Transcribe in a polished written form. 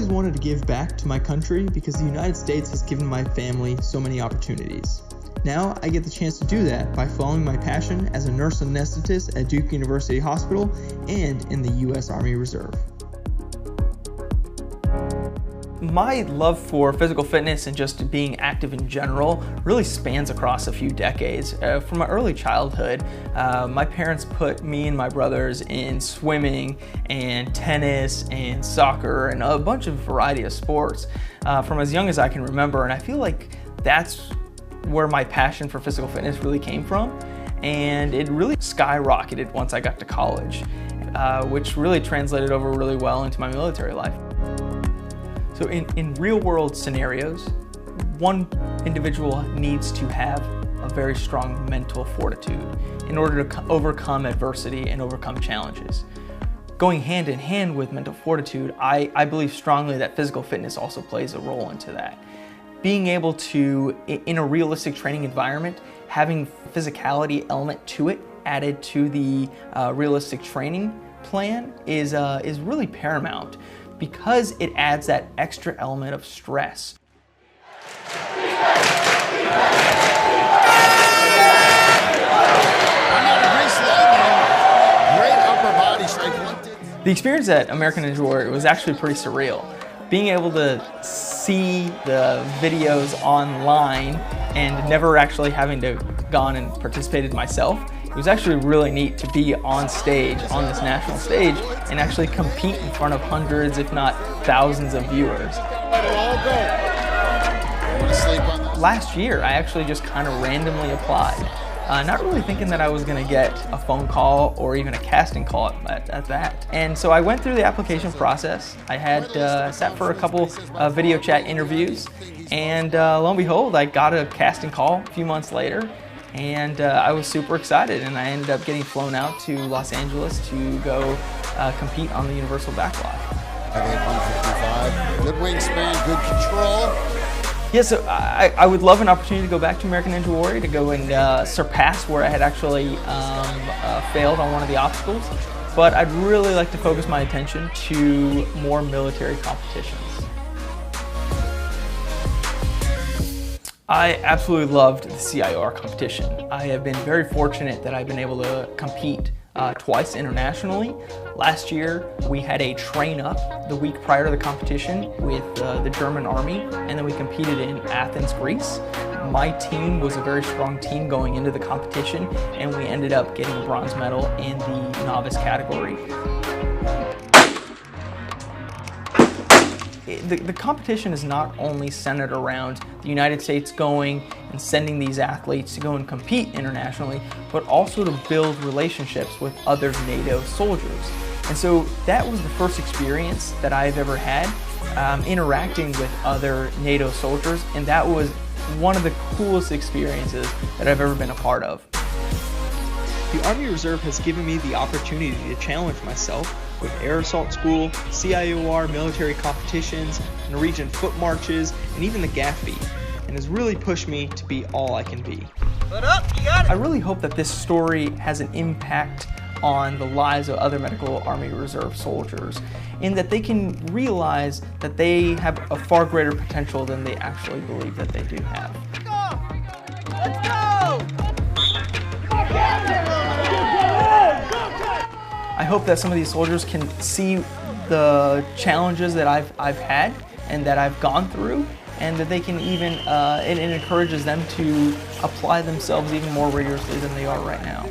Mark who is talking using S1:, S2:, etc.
S1: always wanted to give back to my country because the United States has given my family so many opportunities. Now I get the chance to do that by following my passion as a nurse anesthetist at Duke University Hospital and in the U.S. Army Reserve.
S2: My love for physical fitness and just being active in general really spans across a few decades. From my early childhood, my parents put me and my brothers in swimming and tennis and soccer and a bunch of variety of sports from as young as I can remember, and I feel like that's where my passion for physical fitness really came from, and it really skyrocketed once I got to college, which really translated over really well into my military life. So in real world scenarios, one individual needs to have a very strong mental fortitude in order to overcome adversity and overcome challenges. Going hand in hand with mental fortitude, I believe strongly that physical fitness also plays a role into that. Being able to, in a realistic training environment, having physicality element to it added to the realistic training plan is really paramount because it adds that extra element of stress. The experience at American Ninja Warrior was actually pretty surreal. Being able to see the videos online and never actually having to gone and participated myself, it was actually really neat to be on stage, on this national stage, and actually compete in front of hundreds, if not thousands of viewers. Last year, I actually just kind of randomly applied, not really thinking that I was going to get a phone call or even a casting call at that. And so I went through the application process. I had sat for a couple video chat interviews, and lo and behold, I got a casting call a few months later, and I was super excited, and I ended up getting flown out to Los Angeles to go compete on the Universal Backlot.
S3: 155, good wingspan, good control.
S2: Yeah, so I would love an opportunity to go back to American Ninja Warrior to go and surpass where I had actually failed on one of the obstacles, but I'd really like to focus my attention to more military competitions. I absolutely loved the CIOR competition. I have been very fortunate that I've been able to compete twice internationally. Last year, we had a train-up the week prior to the competition with the German Army, and then we competed in Athens, Greece. My team was a very strong team going into the competition, and we ended up getting a bronze medal in the novice category. The competition is not only centered around the United States going and sending these athletes to go and compete internationally, but also to build relationships with other NATO soldiers. And so that was the first experience that I've ever had interacting with other NATO soldiers, and that was one of the coolest experiences that I've ever been a part of.
S1: The Army Reserve has given me the opportunity to challenge myself with Air Assault School, CIOR military competitions, Norwegian foot marches, and even the GAFI, and has really pushed me to be all I can be. I really hope that this story has an impact on the lives of other Medical Army Reserve soldiers, and that they can realize that they have a far greater potential than they actually believe that they do have.
S4: Let's go!
S2: I hope that some of these soldiers can see the challenges that I've had and that I've gone through, and that they can even, it encourages them to apply themselves even more rigorously than they are right now.